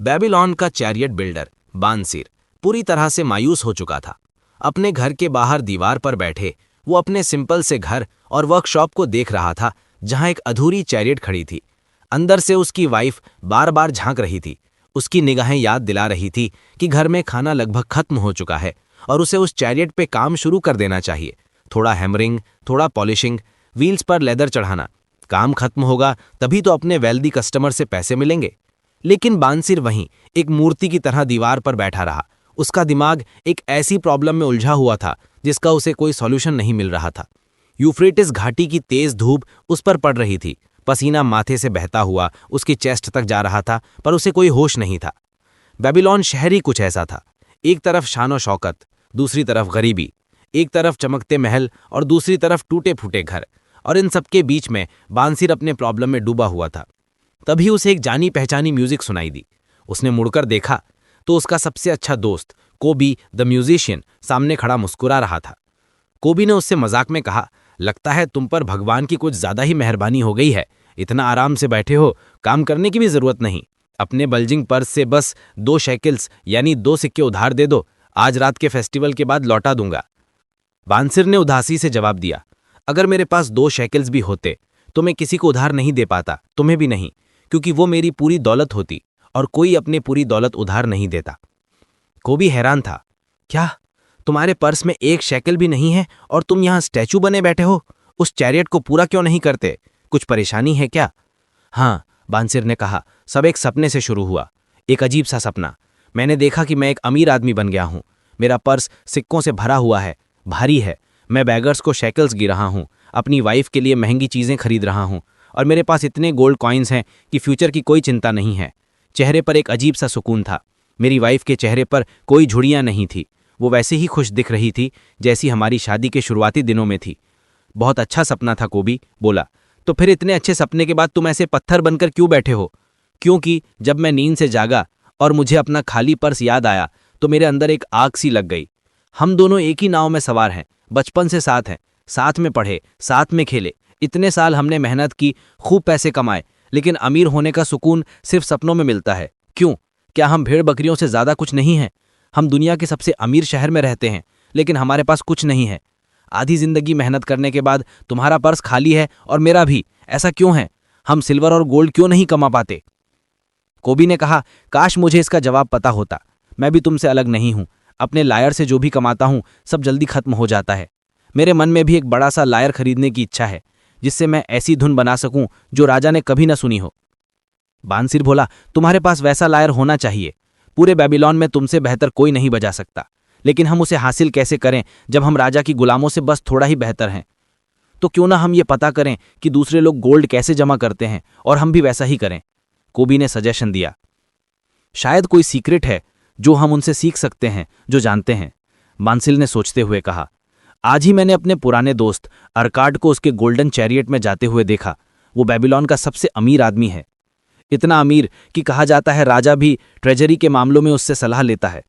Babylon का chariot builder बानसीर पूरी तरह से मायूस हो चुका था। अपने घर के बाहर दीवार पर बैठे वो अपने सिंपल से घर और वर्कशॉप को देख रहा था, जहां एक अधूरी चैरियट खड़ी थी। अंदर से उसकी वाइफ बार बार झांक रही थी। उसकी निगाहें याद दिला रही थी कि घर में खाना लगभग खत्म हो चुका है और उसे उस चैरियट पे काम शुरू कर देना चाहिए। थोड़ा हैमरिंग, थोड़ा पॉलिशिंग, व्हील्स पर लेदर चढ़ाना। काम खत्म होगा तभी तो अपने वेल्दी कस्टमर से पैसे मिलेंगे। लेकिन बानसीर वहीं एक मूर्ति की तरह दीवार पर बैठा रहा। उसका दिमाग एक ऐसी प्रॉब्लम में उलझा हुआ था जिसका उसे कोई सॉल्यूशन नहीं मिल रहा था। यूफ्रेटिस घाटी की तेज धूप उस पर पड़ रही थी। पसीना माथे से बहता हुआ उसकी चेस्ट तक जा रहा था, पर उसे कोई होश नहीं था। बेबीलोन शहर ही कुछ ऐसा था। एक तरफ शानो शौकत, दूसरी तरफ गरीबी। एक तरफ चमकते महल और दूसरी तरफ टूटे फूटे घर। और इन सबके बीच में बानसीर अपने प्रॉब्लम में डूबा हुआ था। तभी उसे एक जानी पहचानी म्यूजिक सुनाई दी। उसने मुड़कर देखा तो उसका सबसे अच्छा दोस्त कोबी द म्यूजिशियन सामने खड़ा मुस्कुरा रहा था। कोबी ने उससे मजाक में कहा, लगता है तुम पर भगवान की कुछ ज्यादा ही मेहरबानी हो गई है। इतना आराम से बैठे हो, काम करने की भी जरूरत नहीं। अपने बल्जिंग पर्स से बस 2 शेकल्स यानी 2 सिक्के उधार दे दो। आज रात के फेस्टिवल के बाद लौटा दूंगा। बानसीर ने उदासी से जवाब दिया, अगर मेरे पास 2 शेकल्स भी होते तो मैं किसी को उधार नहीं दे पाता, तुम्हें भी नहीं, क्योंकि वो मेरी पूरी दौलत होती और कोई अपनी पूरी दौलत उधार नहीं देता। कोबी हैरान था, क्या तुम्हारे पर्स में 1 शेकल भी नहीं है और तुम यहां स्टैचू बने बैठे हो? उस चैरियट को पूरा क्यों नहीं करते? कुछ परेशानी है क्या? हाँ, बानसीर ने कहा, सब एक सपने से शुरू हुआ। एक अजीब सा सपना। मैंने देखा कि मैं एक अमीर आदमी बन गया हूं। मेरा पर्स सिक्कों से भरा हुआ है, भारी है। मैं बैगर्स को शेकल्स गिर रहा हूं, अपनी वाइफ के लिए महंगी चीजें खरीद रहा हूं और मेरे पास इतने गोल्ड कॉइन्स हैं कि फ्यूचर की कोई चिंता नहीं है। चेहरे पर एक अजीब सा सुकून था। मेरी वाइफ के चेहरे पर कोई झुर्रियां नहीं थी। वो वैसे ही खुश दिख रही थी जैसी हमारी शादी के शुरुआती दिनों में थी। बहुत अच्छा सपना था, कोबी बोला। तो फिर इतने अच्छे सपने के बाद तुम ऐसे पत्थर बनकर क्यों बैठे हो? क्योंकि जब मैं नींद से जागा और मुझे अपना खाली पर्स याद आया तो मेरे अंदर एक आग सी लग गई। हम दोनों एक ही नाव में सवार हैं, बचपन से साथ हैं, साथ में पढ़े, साथ में खेले। इतने साल हमने मेहनत की, खूब पैसे कमाए, लेकिन अमीर होने का सुकून सिर्फ सपनों में मिलता है। क्यों? क्या हम भेड़ बकरियों से ज्यादा कुछ नहीं हैं? हम दुनिया के सबसे अमीर शहर में रहते हैं, लेकिन हमारे पास कुछ नहीं है। आधी जिंदगी मेहनत करने के बाद तुम्हारा पर्स खाली है और मेरा भी। ऐसा क्यों है? हम सिल्वर और गोल्ड क्यों नहीं कमा पाते? कोबी ने कहा, काश मुझे इसका जवाब पता होता। मैं भी तुमसे अलग नहीं हूं। अपने लायर से जो भी कमाता हूं सब जल्दी खत्म हो जाता है। मेरे मन में भी एक बड़ा सा लायर खरीदने की इच्छा है, जिससे मैं ऐसी धुन बना सकूं जो राजा ने कभी न सुनी हो। बानसीर बोला, तुम्हारे पास वैसा लायर होना चाहिए। पूरे बेबीलोन में तुमसे बेहतर कोई नहीं बजा सकता। लेकिन हम उसे हासिल कैसे करें जब हम राजा की गुलामों से बस थोड़ा ही बेहतर हैं? तो क्यों ना हम ये पता करें कि दूसरे लोग गोल्ड कैसे जमा करते हैं और हम भी वैसा ही करें। कोबी ने सजेशन दिया, शायद कोई सीक्रेट है जो हम उनसे सीख सकते हैं जो जानते हैं। बानसीर ने सोचते हुए कहा, आज ही मैंने अपने पुराने दोस्त अरकाड को उसके गोल्डन चैरियट में जाते हुए देखा। वो बेबीलोन का सबसे अमीर आदमी है। इतना अमीर कि कहा जाता है राजा भी ट्रेजरी के मामलों में उससे सलाह लेता है।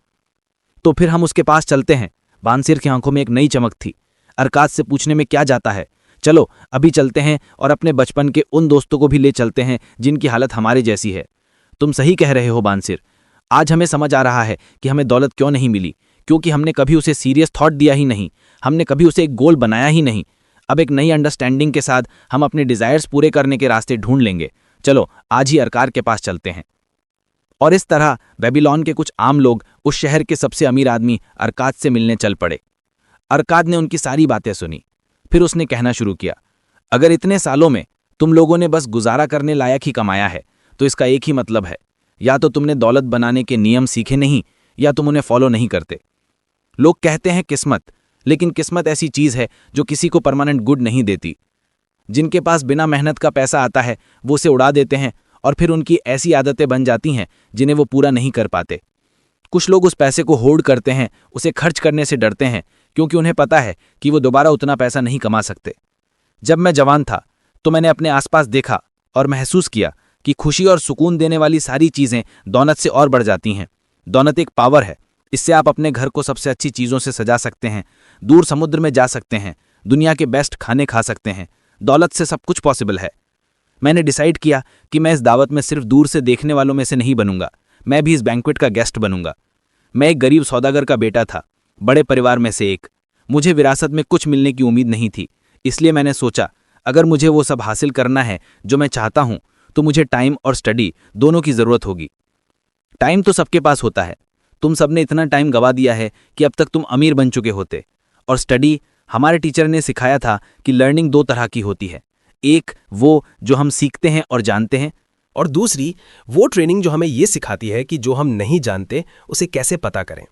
तो फिर हम उसके पास चलते हैं। बानसीर की आंखों में एक नई चमक थी। अरकाद से पूछने में क्या जाता है? चलो अभी चलते हैं और अपने बचपन के उन दोस्तों को भी ले चलते हैं जिनकी हालत हमारे जैसी है। तुम सही कह रहे हो बानसीर। आज हमें समझ आ रहा है कि हमें दौलत क्यों नहीं मिली, क्योंकि हमने कभी उसे सीरियस थॉट दिया ही नहीं। हमने कभी उसे एक गोल बनाया ही नहीं। अब एक नई अंडरस्टैंडिंग के साथ हम अपने डिजायर्स पूरे करने के रास्ते ढूंढ लेंगे। चलो आज ही अरकार के पास चलते हैं। और इस तरह बेबीलोन के कुछ आम लोग उस शहर के सबसे अमीर आदमी अरकाद से मिलने चल पड़े। अरकाद ने उनकी सारी बातें सुनी। फिर उसने कहना शुरू किया, अगर इतने सालों में तुम लोगों ने बस गुजारा करने लायक ही कमाया है तो इसका एक ही मतलब है, या तो तुमने दौलत बनाने के नियम सीखे नहीं या तुम उन्हें फॉलो नहीं करते। लोग कहते हैं किस्मत, लेकिन किस्मत ऐसी चीज है जो किसी को परमानेंट गुड नहीं देती। जिनके पास बिना मेहनत का पैसा आता है वो उसे उड़ा देते हैं और फिर उनकी ऐसी आदतें बन जाती हैं जिन्हें वो पूरा नहीं कर पाते। कुछ लोग उस पैसे को होल्ड करते हैं, उसे खर्च करने से डरते हैं, क्योंकि उन्हें पता है कि वो दोबारा उतना पैसा नहीं कमा सकते। जब मैं जवान था तो मैंने अपने आसपास देखा और महसूस किया कि खुशी और सुकून देने वाली सारी चीजें दौलत से और बढ़ जाती हैं। दौलत एक पावर है। इससे आप अपने घर को सबसे अच्छी चीजों से सजा सकते हैं, दूर समुद्र में जा सकते हैं, दुनिया के बेस्ट खाने खा सकते हैं। दौलत से सब कुछ पॉसिबल है। मैंने डिसाइड किया कि मैं इस दावत में सिर्फ दूर से देखने वालों में से नहीं बनूंगा। मैं भी इस बैंक्वेट का गेस्ट बनूंगा। मैं एक गरीब सौदागर का बेटा था, बड़े परिवार में से एक। मुझे विरासत में कुछ मिलने की उम्मीद नहीं थी, इसलिए मैंने सोचा अगर मुझे वो सब हासिल करना है जो मैं चाहता हूं तो मुझे टाइम और स्टडी दोनों की जरूरत होगी। टाइम तो सबके पास होता है, तुम सबने इतना टाइम गवा दिया है कि अब तक तुम अमीर बन चुके होते। और स्टडी, हमारे टीचर ने सिखाया था कि लर्निंग दो तरह की होती है, एक वो जो हम सीखते हैं और जानते हैं, और दूसरी वो ट्रेनिंग जो हमें ये सिखाती है कि जो हम नहीं जानते उसे कैसे पता करें।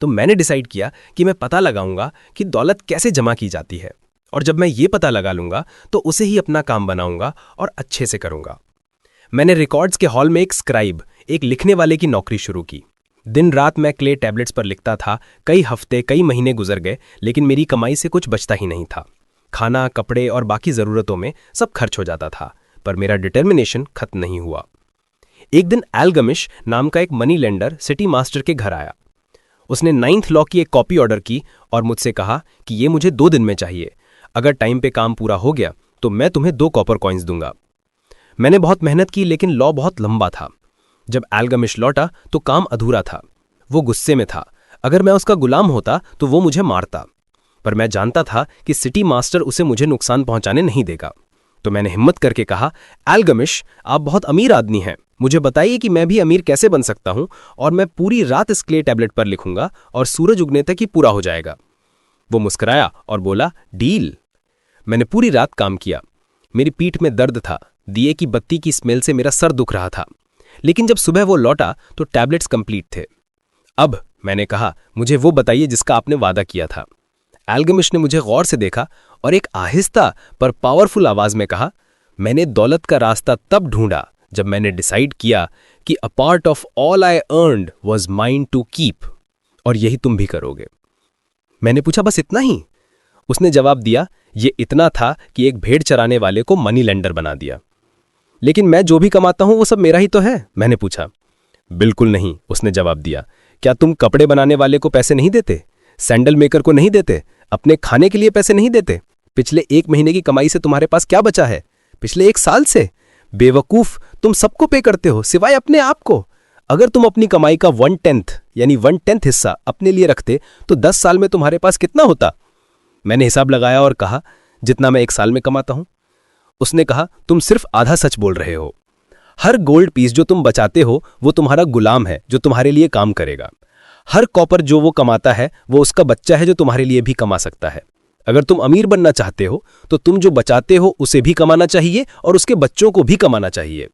तो मैंने डिसाइड किया कि मैं पता लगाऊंगा कि दौलत कैसे जमा की जाती है, और जब मैं ये पता लगा लूंगा तो उसे ही अपना काम बनाऊंगा और अच्छे से करूंगा। मैंने रिकॉर्ड्स के हॉल में एक स्क्राइब, एक लिखने वाले की नौकरी शुरू की। दिन रात मैं क्ले टैबलेट्स पर लिखता था। कई हफ्ते, कई महीने गुजर गए, लेकिन मेरी कमाई से कुछ बचता ही नहीं था। खाना, कपड़े और बाकी ज़रूरतों में सब खर्च हो जाता था, पर मेरा डिटर्मिनेशन खत्म नहीं हुआ। एक दिन एल्गमिश नाम का एक मनी लेंडर सिटी मास्टर के घर आया। उसने 9th लॉ की एक कॉपी ऑर्डर की और मुझसे कहा कि ये मुझे 2 दिन में चाहिए। अगर टाइम पे काम पूरा हो गया तो मैं तुम्हें 2 कॉपर कॉइन्स दूंगा। मैंने बहुत मेहनत की, लेकिन लॉ बहुत लंबा था। जब एल्गमिश लौटा तो काम अधूरा था। वो गुस्से में था। अगर मैं उसका गुलाम होता तो वो मुझे मारता, पर मैं जानता था कि सिटी मास्टर उसे मुझे नुकसान पहुंचाने नहीं देगा। तो मैंने हिम्मत करके कहा, एल्गमिश, आप बहुत अमीर आदमी हैं, मुझे बताइए कि मैं भी अमीर कैसे बन सकता हूं, और मैं पूरी रात इस क्ले टैबलेट पर लिखूंगा और सूरज उगने तक ही पूरा हो जाएगा। वो मुस्कुराया और बोला, डील। मैंने पूरी रात काम किया। मेरी पीठ में दर्द था, दिए की बत्ती की स्मेल से मेरा सर दुख रहा था, लेकिन जब सुबह वो लौटा तो टैबलेट्स कंप्लीट थे। अब मैंने कहा, मुझे वो बताइए जिसका आपने वादा किया था। एल्गमिश ने मुझे गौर से देखा और एक आहिस्ता पर पावरफुल आवाज में कहा, मैंने दौलत का रास्ता तब ढूंढा जब मैंने डिसाइड किया कि a part of all I earned was mine to keep, और यही तुम भी करोगे। मैंने पूछा, बस इतना ही? उसने जवाब दिया, ये इतना था कि एक भेड़ चराने वाले को मनी लेंडर बना दिया। लेकिन मैं जो भी कमाता हूं वो सब मेरा ही तो है, मैंने पूछा। बिल्कुल नहीं, उसने जवाब दिया। क्या तुम कपड़े बनाने वाले को पैसे नहीं देते? सैंडल मेकर को नहीं देते? अपने खाने के लिए पैसे नहीं देते? पिछले 1 महीने की कमाई से तुम्हारे पास क्या बचा है? पिछले 1 साल से? बेवकूफ, तुम सबको पे करते हो सिवाय अपने आप को। अगर तुम अपनी कमाई का 1/10 यानी 1/10 हिस्सा अपने लिए रखते तो 10 साल में तुम्हारे पास कितना होता? मैंने हिसाब लगाया और कहा, जितना मैं 1 साल में कमाता हूं। उसने कहा, तुम सिर्फ आधा सच बोल रहे हो। हर गोल्ड पीस जो तुम बचाते हो वो तुम्हारा गुलाम है जो तुम्हारे लिए काम करेगा। हर कॉपर जो वो कमाता है वो उसका बच्चा है जो तुम्हारे लिए भी कमा सकता है। अगर तुम अमीर बनना चाहते हो तो तुम जो बचाते हो उसे भी कमाना चाहिए और उसके बच्चों को भी कमाना चाहिए।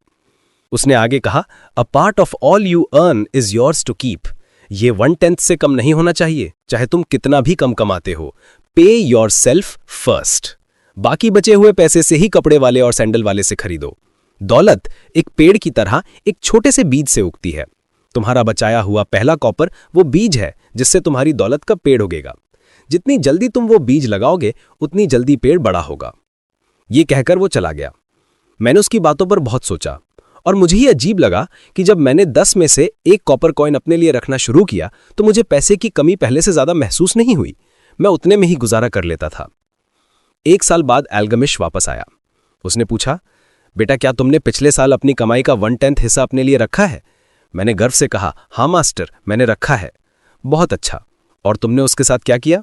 उसने आगे कहा, a part of all you earn is yours to keep. ये 1/10 से कम नहीं होना चाहिए, चाहे तुम कितना भी कम कमाते हो। पे योर सेल्फ फर्स्ट। बाकी बचे हुए पैसे से ही कपड़े वाले और सैंडल वाले से खरीदो। दौलत एक पेड़ की तरह एक छोटे से बीज से उगती है। तुम्हारा बचाया हुआ पहला कॉपर वो बीज है जिससे तुम्हारी दौलत का पेड़ उगेगा। जितनी जल्दी तुम वो बीज लगाओगे उतनी जल्दी पेड़ बड़ा होगा। ये कहकर वो चला गया। मैंने उसकी बातों पर बहुत सोचा और मुझे ही अजीब लगा कि जब मैंने 10 में से 1 कॉपर कॉइन अपने लिए रखना शुरू किया तो मुझे पैसे की कमी पहले से ज्यादा महसूस नहीं हुई। मैं उतने में ही गुजारा कर लेता था। 1 साल बाद एल्गमिश वापस आया। उसने पूछा, बेटा, क्या तुमने पिछले साल अपनी कमाई का 1/10 हिस्सा अपने लिए रखा है? मैंने गर्व से कहा, हाँ मास्टर, मैंने रखा है। बहुत अच्छा, और तुमने उसके साथ क्या किया?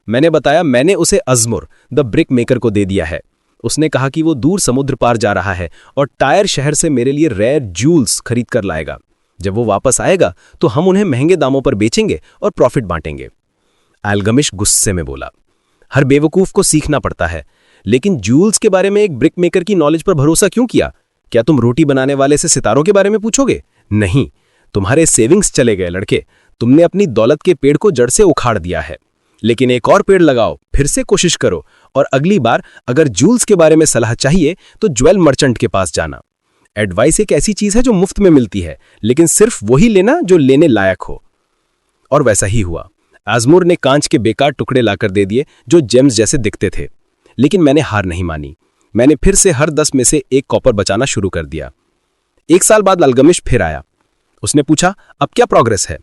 मैंने बताया, मैंने उसे अज़मुर द ब्रिक मेकर को दे दिया है। उसने कहा कि वो दूर समुद्र पार जा रहा है और टायर शहर से मेरे लिए रेयर जूल्स खरीद कर लाएगा। जब वो वापस आएगा तो हम उन्हें महंगे दामों पर बेचेंगे और प्रॉफिट बांटेंगे। एल्गमिश गुस्से में बोला, हर बेवकूफ को सीखना पड़ता है, लेकिन जूल्स के बारे में एक ब्रिक मेकर की नॉलेज पर भरोसा क्यों किया? क्या तुम रोटी बनाने वाले से सितारों के बारे में पूछोगे? नहीं, तुम्हारे सेविंग्स चले गए लड़के। तुमने अपनी दौलत के पेड़ को जड़ से उखाड़ दिया है। लेकिन एक और पेड़ लगाओ, फिर से कोशिश करो, और अगली बार अगर जूल्स के बारे में सलाह चाहिए तो ज्वेल मर्चेंट के पास जाना। एडवाइस एक ऐसी चीज है जो मुफ्त में मिलती है, लेकिन सिर्फ वही लेना जो लेने लायक हो। और वैसा ही हुआ। अज़मुर ने कांच के बेकार टुकड़े लाकर दे दिए जो जेम्स जैसे दिखते थे, लेकिन मैंने हार नहीं मानी। मैंने फिर से हर 10 में से 1 कॉपर बचाना शुरू कर दिया। 1 साल बाद एल्गमिश फिर आया। उसने पूछा, अब क्या प्रोग्रेस है?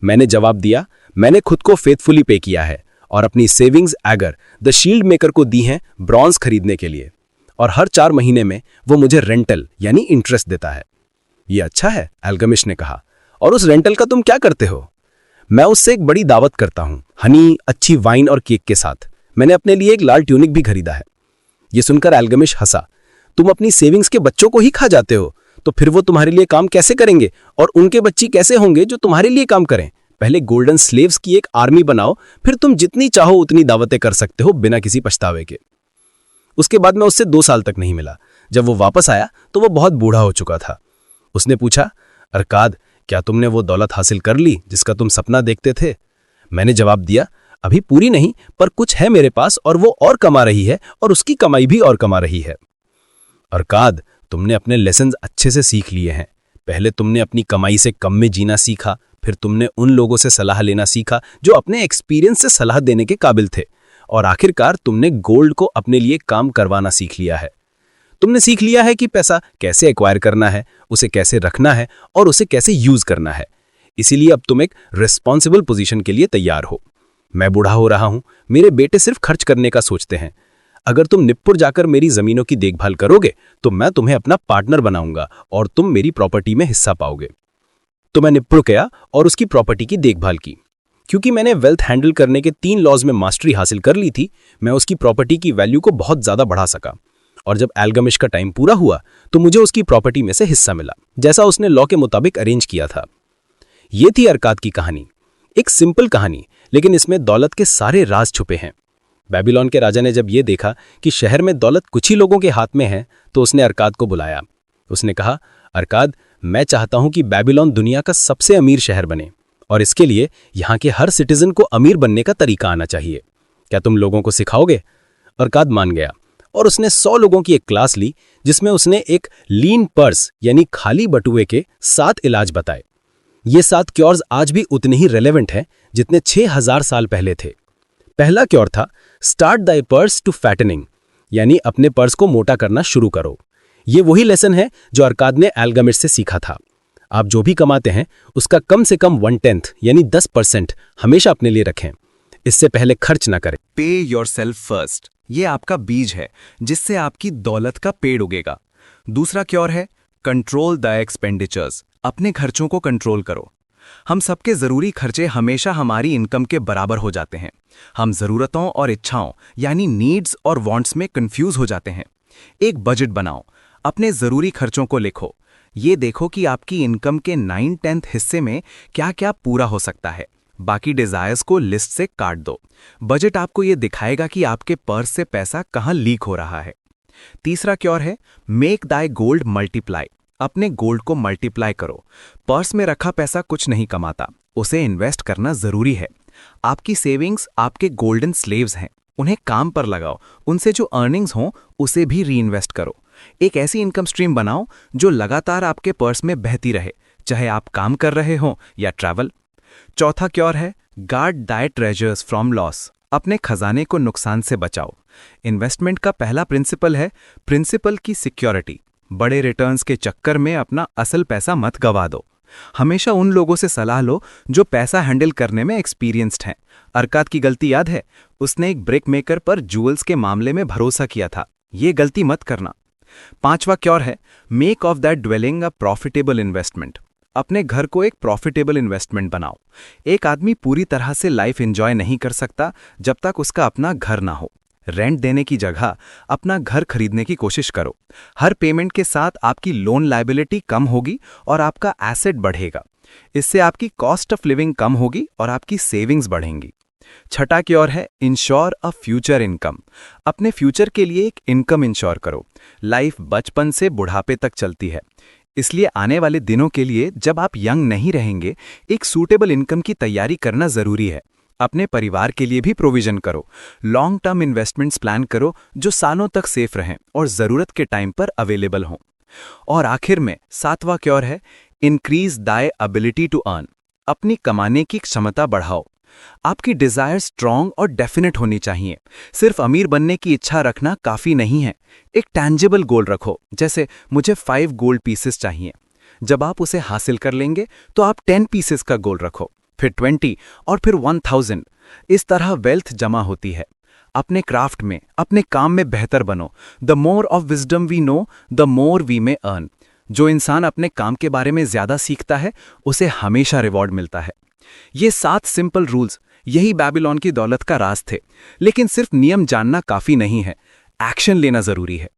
मैंने जवाब दिया, मैंने खुद को फेथफुली पे किया है और अपनी savings Agger the shield maker को दी हैं ब्रॉन्ज खरीदने के लिए, और हर 4 महीने में वो मुझे रेंटल यानी इंटरेस्ट देता है। ये अच्छा है, एल्गमिश ने कहा। और उस रेंटल का तुम क्या करते हो? मैं उससे एक बड़ी दावत करता हूँ, हनी, अच्छी वाइन और केक के साथ। मैंने अपने लिए एक लाल ट्यूनिक भी खरीदा है। ये सुनकर एल्गमिश हंसा। तुम अपनी सेविंग्स के बच्चों को ही खा जाते हो, तो फिर वो तुम्हारे लिए काम कैसे करेंगे और उनके बच्चे कैसे होंगे जो तुम्हारे लिए काम करें? पहले गोल्डन स्लेव्स की एक आर्मी बनाओ, फिर तुम जितनी चाहो उतनी दावतें कर सकते हो बिना किसी पछतावे के। उसके बाद मैं उससे 2 साल तक नहीं मिला। जब वो वापस आया तो वो बहुत बूढ़ा हो चुका था। उसने पूछा, अरकाद, क्या तुमने वो दौलत हासिल कर ली जिसका तुम सपना देखते थे? मैंने जवाब दिया, अभी पूरी नहीं, पर कुछ है मेरे पास और वो और कमा रही है और उसकी कमाई भी और कमा रही है। अरकाद, तुमने अपने लेसन्स अच्छे से सीख लिए हैं। पहले तुमने अपनी कमाई से कम में जीना सीखा, फिर तुमने उन लोगों से सलाह लेना सीखा जो अपने एक्सपीरियंस से सलाह देने के काबिल थे, और आखिरकार तुमने गोल्ड को अपने लिए काम करवाना सीख लिया है। तुमने सीख लिया है कि पैसा कैसे एक्वायर करना है, उसे कैसे रखना है और उसे कैसे यूज करना है। इसीलिए अब तुम एक रिस्पॉन्सिबल पोजीशन के लिए तैयार हो। मैं बूढ़ा हो रहा हूं, मेरे बेटे सिर्फ खर्च करने का सोचते हैं। अगर तुम निप्पुर जाकर मेरी जमीनों की देखभाल करोगे तो मैं तुम्हें अपना पार्टनर बनाऊंगा और तुम मेरी प्रॉपर्टी में हिस्सा पाओगे। तो मैं निप्पुर गया और उसकी प्रॉपर्टी की देखभाल की। क्योंकि मैंने वेल्थ हैंडल करने के 3 लॉज में मास्टरी हासिल कर ली थी, मैं उसकी प्रॉपर्टी की वैल्यू को बहुत ज्यादा बढ़ा सका। और जब एल्गमिश का टाइम पूरा हुआ तो मुझे उसकी प्रॉपर्टी में से हिस्सा मिला, जैसा उसने लॉ के मुताबिक अरेंज किया था। ये थी अरकाद की कहानी। एक सिंपल कहानी, लेकिन इसमें दौलत के सारे राज छुपे हैं। बेबीलोन के राजा ने जब ये देखा कि शहर में दौलत कुछ ही लोगों के हाथ में है, तो उसने अरकाद को बुलाया। उसने कहा, अरकाद, मैं चाहता हूं कि बेबीलोन दुनिया का सबसे अमीर शहर बने, और इसके लिए यहाँ के हर सिटीजन को अमीर बनने का तरीका आना चाहिए। क्या तुम लोगों को सिखाओगे? अरकाद मान गया और उसने 100 लोगों की एक क्लास ली, जिसमें उसने एक लीन पर्स यानी खाली बटुए के 7 इलाज बताए। ये 7 क्योर्स आज भी उतने ही रेलेवेंट हैं जितने 6000 साल पहले थे। पहला क्योर था start thy purse to fattening, यानी अपने पर्स को मोटा करना शुरू करो। ये वही लेसन है जो अरकाद ने एल्गमिश से सीखा था। आप जो भी कमाते हैं उसका कम से कम 1/10 यानी 10% हमेशा अपने लिए रखें। इससे पहले खर्च ना करें। पे योरसेल्फ फर्स्ट, ये आपका बीज है जिससे आपकी दौलत का पेड़ उगेगा। दूसरा क्योर है कंट्रोल द एक्सपेंडिचर्स, अपने खर्चों को कंट्रोल करो। हम सबके जरूरी खर्चे हमेशा हमारी इनकम के बराबर हो जाते हैं। हम जरूरतों और इच्छाओं यानी नीड्स और वांट्स में कंफ्यूज हो जाते हैं। एक बजट बनाओ, अपने जरूरी खर्चों को लिखो। ये देखो कि आपकी इनकम के 9/10 हिस्से में क्या क्या पूरा हो सकता है। बाकी डिजायर्स को लिस्ट से काट दो। बजट आपको ये दिखाएगा कि आपके पर्स से पैसा कहां लीक हो रहा है। तीसरा क्योर है मेक दाई गोल्ड मल्टीप्लाई, अपने गोल्ड को मल्टीप्लाई करो। पर्स में रखा पैसा कुछ नहीं कमाता, उसे इन्वेस्ट करना जरूरी है। आपकी सेविंग्स आपके गोल्डन स्लेव्स हैं, उन्हें काम पर लगाओ। उनसे जो अर्निंग्स हों उसे भी री इन्वेस्ट करो। एक ऐसी इनकम स्ट्रीम बनाओ जो लगातार आपके पर्स में बहती रहे, चाहे आप काम कर रहे हों या ट्रैवल। चौथा क्योर है guard Dai treasures from loss, अपने खजाने को नुकसान से बचाओ। इन्वेस्टमेंट का पहला प्रिंसिपल है प्रिंसिपल की सिक्योरिटी। बड़े रिटर्न्स के चक्कर में अपना असल पैसा मत गवा दो। हमेशा उन लोगों से सलाह लो जो पैसा हैंडल करने में एक्सपीरियंस्ड हैं। अरकाद की गलती याद है? उसने एक ब्रिक मेकर पर जूल्स के मामले में भरोसा किया था। ये गलती मत करना। पांचवा क्योर है make of that dwelling a profitable investment, अपने घर को एक प्रॉफिटेबल इन्वेस्टमेंट बनाओ। एक आदमी पूरी तरह से लाइफ एंजॉय नहीं कर सकता जब तक उसका अपना घर ना हो। रेंट देने की जगह अपना घर खरीदने की कोशिश करो। हर पेमेंट के साथ आपकी लोन लायबिलिटी कम होगी और आपका एसेट बढ़ेगा। इससे आपकी कॉस्ट ऑफ लिविंग कम होगी और आपकी सेविंग्स बढ़ेंगी। छठा क्योर है इंश्योर अ फ्यूचर इनकम, अपने फ्यूचर के लिए एक इनकम इंश्योर करो। लाइफ बचपन से बुढ़ापे तक चलती है, इसलिए आने वाले दिनों के लिए जब आप यंग नहीं रहेंगे एक सूटेबल इनकम की तैयारी करना जरूरी है। अपने परिवार के लिए भी प्रोविजन करो। लॉन्ग टर्म इन्वेस्टमेंट्स प्लान करो जो सालों तक सेफ रहें और जरूरत के टाइम पर अवेलेबल हों। और आखिर में 7वां क्योर है increase thy ability to earn, अपनी कमाने की क्षमता बढ़ाओ। आपकी डिजायर स्ट्रांग और डेफिनेट होनी चाहिए। सिर्फ अमीर बनने की इच्छा रखना काफी नहीं है। एक टैंजिबल गोल रखो, जैसे मुझे 5 गोल्ड पीसेस चाहिए। जब आप उसे हासिल कर लेंगे तो आप 10 पीसेस का गोल रखो, फिर 20 और फिर 1000। इस तरह वेल्थ जमा होती है। अपने क्राफ्ट में, अपने काम में बेहतर बनो। The more of wisdom we know the more we may earn. जो इंसान अपने काम के बारे में ज्यादा सीखता है उसे हमेशा रिवॉर्ड मिलता है। ये 7 सिंपल रूल्स यही बेबीलोन की दौलत का राज थे। लेकिन सिर्फ नियम जानना काफी नहीं है, एक्शन लेना जरूरी है।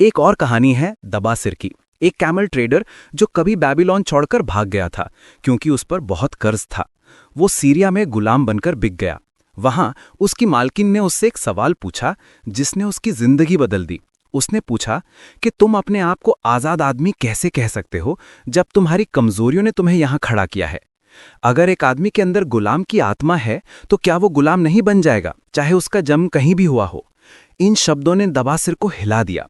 एक और कहानी है दबासिर की, एक कैमल ट्रेडर जो कभी बेबीलोन छोड़कर भाग गया था क्योंकि उस पर बहुत कर्ज था। वो सीरिया में गुलाम बनकर बिक गया। वहां उसकी मालकिन ने उससे एक सवाल पूछा जिसने उसकी जिंदगी बदल दी। उसने पूछा कि तुम अपने आप को आजाद आदमी कैसे कह सकते हो जब तुम्हारी कमजोरियों ने तुम्हें यहां खड़ा किया है? अगर एक आदमी के अंदर गुलाम की आत्मा है तो क्या वो गुलाम नहीं बन जाएगा, चाहे उसका जन्म कहीं भी हुआ हो? इन शब्दों ने दबासिर को हिला दिया।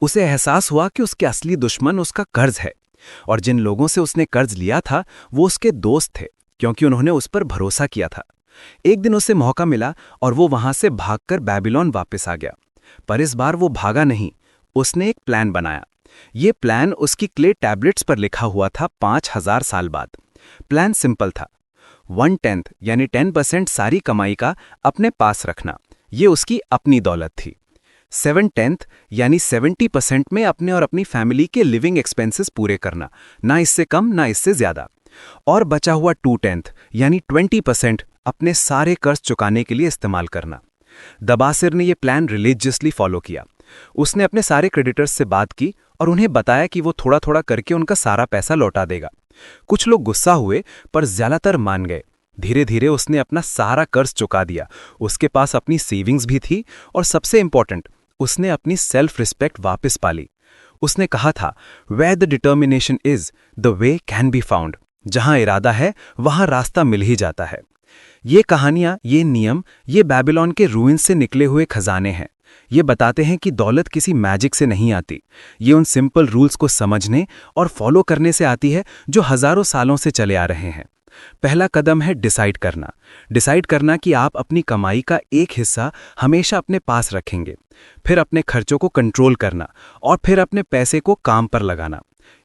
उसे एहसास हुआ कि उसके असली दुश्मन उसका कर्ज है, और जिन लोगों से उसने कर्ज लिया था वो उसके दोस्त थे क्योंकि उन्होंने उस पर भरोसा किया था। एक दिन उसे मौका मिला और वो वहां से भागकर बेबीलोन वापस आ गया। पर इस बार वो भागा नहीं, उसने एक प्लान बनाया। ये प्लान उसकी क्ले टैबलेट्स पर लिखा हुआ था 5000 साल बाद। प्लान सिंपल था, 1/10 यानी 10% सारी कमाई का अपने पास रखना, ये उसकी अपनी दौलत थी। 7/10 यानी 70% में अपने और अपनी फैमिली के लिविंग एक्सपेंसेस पूरे करना, ना इससे कम ना इससे ज्यादा। और बचा हुआ 2/10 यानी 20% अपने सारे कर्ज चुकाने के लिए इस्तेमाल करना। दबासिर ने यह प्लान रिलीजियसली फॉलो किया। उसने अपने सारे क्रेडिटर्स से बात की और उन्हें बताया कि वो थोड़ा थोड़ा करके उनका सारा पैसा लौटा देगा। कुछ लोग गुस्सा हुए पर ज्यादातर मान गए। धीरे धीरे उसने अपना सारा कर्ज चुका दिया। उसके पास अपनी सेविंग्स भी थी और सबसे इंपॉर्टेंट, उसने अपनी सेल्फ रिस्पेक्ट वापस पाली। उसने कहा था, where the determination is the way can be found. जहां इरादा है वहां रास्ता मिल ही जाता है। ये कहानियां, ये नियम, ये बेबीलोन के रूइंस से निकले हुए खजाने हैं। ये बताते हैं कि दौलत किसी मैजिक से नहीं आती, ये उन सिंपल रूल्स को समझने और फॉलो करने से आती है जो हजारों सालों से चले आ रहे हैं। पहला कदम है डिसाइड करना कि आप अपनी कमाई का एक हिस्सा हमेशा अपने पास रखेंगे। फिर अपने खर्चों को कंट्रोल करना और फिर अपने पैसे को काम पर लगाना।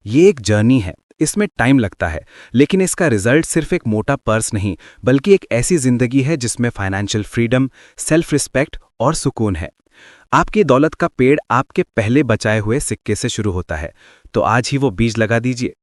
ये एक जर्नी है, इसमें टाइम लगता है, लेकिन इसका रिजल्ट सिर्फ एक मोटा पर्स नहीं बल्कि एक ऐसी जिंदगी है जिसमें फाइनेंशियल फ्रीडम, सेल्फ रिस्पेक्ट और सुकून है। आपकी दौलत का पेड़ आपके पहले बचाए हुए सिक्के से शुरू होता है, तो आज ही वो बीज लगा दीजिए।